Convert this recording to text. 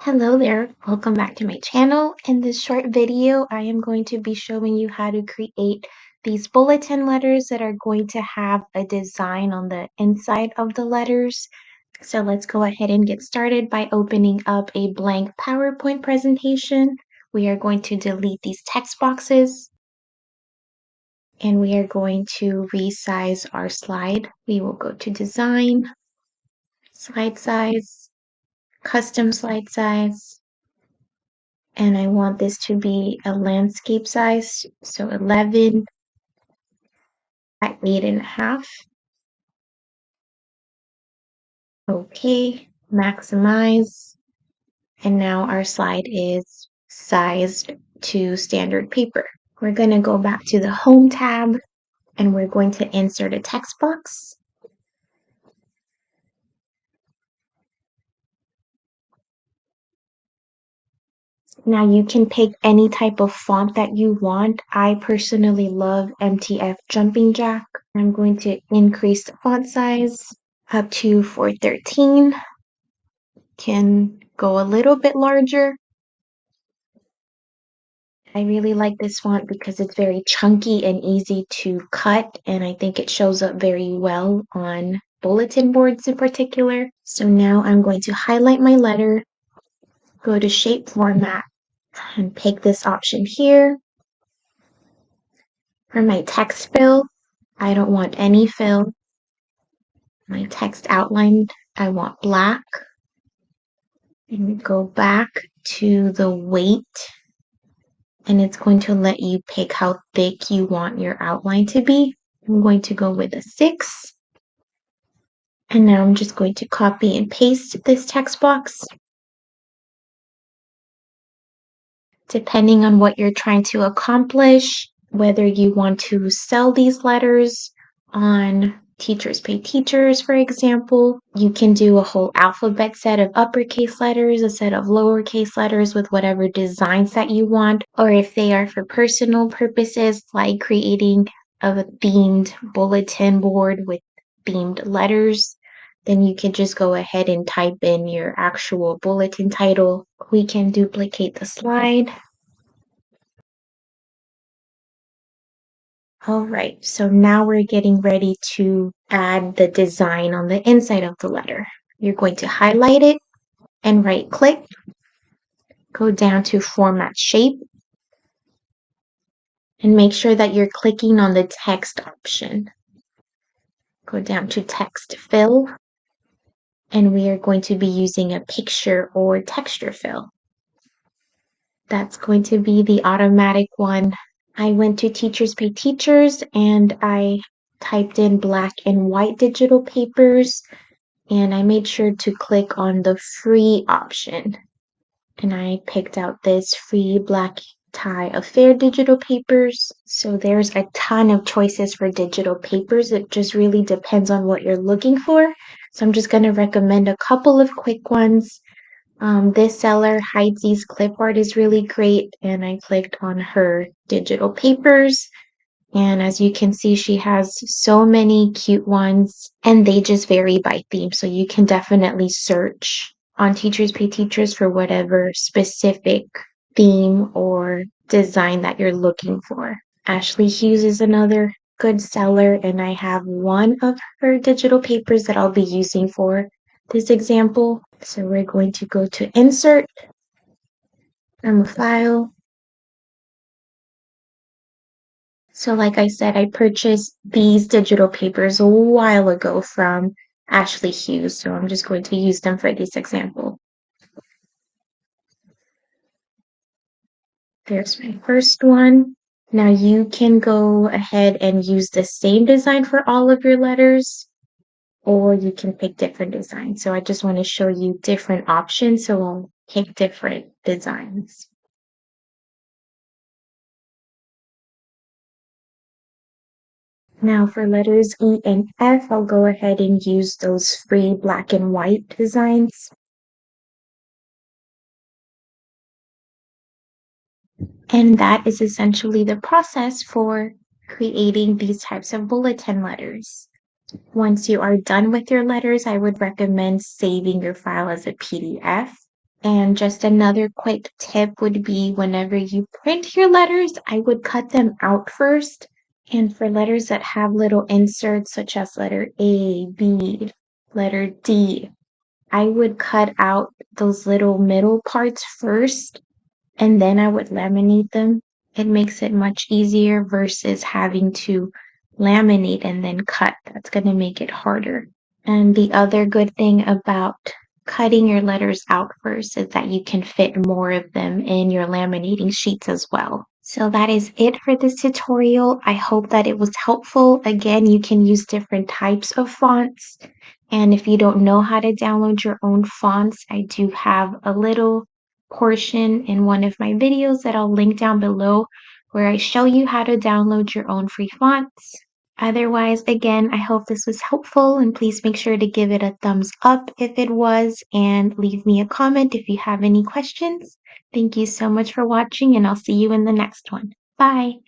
Hello there, welcome back to my channel. In this short video, I am going to be showing you how to create these bulletin letters that are going to have a design on the inside of the letters. So let's go ahead and get started by opening up a blank PowerPoint presentation. We are going to delete these text boxes and we are going to resize our slide. We will go to Design, Slide Size, Custom Slide Size. And I want this to be a landscape size, so 11 at 8.5. Okay, maximize. And now our slide is sized to standard paper. We're going to go back to the Home tab and we're going to insert a text box. Now you can pick any type of font that you want. I personally love MTF Jumping Jack. I'm going to increase the font size up to 413. Can go a little bit larger. I really like this font because it's very chunky and easy to cut, and I think it shows up very well on bulletin boards in particular. So now I'm going to highlight my letter, go to Shape Format, and pick this option here. For my text fill, I don't want any fill. My text outline, I want black. And go back to the weight, and it's going to let you pick how thick you want your outline to be. I'm going to go with a 6. And now I'm just going to copy and paste this text box. Depending on what you're trying to accomplish, whether you want to sell these letters on Teachers Pay Teachers, for example, you can do a whole alphabet set of uppercase letters, a set of lowercase letters with whatever designs that you want, or if they are for personal purposes, like creating a themed bulletin board with themed letters, then you can just go ahead and type in your actual bulletin title. We can duplicate the slide. All right, so now we're getting ready to add the design on the inside of the letter. You're going to highlight it and right click, go down to Format Shape, and make sure that you're clicking on the text option. Go down to Text Fill, and we are going to be using a picture or texture fill. That's going to be the automatic one. I went to Teachers Pay Teachers and I typed in black and white digital papers, and I made sure to click on the free option. And I picked out this free black tie affair digital papers. So there's a ton of choices for digital papers. It just really depends on what you're looking for. So I'm just going to recommend a couple of quick ones. This seller, Heidi's clip art, is really great, and I clicked on her digital papers. And as you can see, she has so many cute ones, and they just vary by theme. So you can definitely search on Teachers Pay Teachers for whatever specific theme or design that you're looking for. Ashley Hughes is another good seller, and I have one of her digital papers that I'll be using for this example. So we're going to go to Insert from a file. So like I said, I purchased these digital papers a while ago from Ashley Hughes, so I'm just going to use them for this example. There's my first one. Now you can go ahead and use the same design for all of your letters, or you can pick different designs. So I just want to show you different options, so I'll pick different designs. Now for letters E and F, I'll go ahead and use those free black and white designs. And that is essentially the process for creating these types of bulletin letters. Once you are done with your letters, I would recommend saving your file as a PDF. And just another quick tip would be whenever you print your letters, I would cut them out first. And for letters that have little inserts, such as letter A, B, letter D, I would cut out those little middle parts first and then I would laminate them. It makes it much easier versus having to laminate and then cut. That's going to make it harder. And the other good thing about cutting your letters out first is that you can fit more of them in your laminating sheets as well. So that is it for this tutorial. I hope that it was helpful. Again, you can use different types of fonts. And if you don't know how to download your own fonts, I do have a little portion in one of my videos that I'll link down below where I show you how to download your own free fonts. Otherwise, again, I hope this was helpful and please make sure to give it a thumbs up if it was and leave me a comment if you have any questions. Thank you so much for watching and I'll see you in the next one. Bye!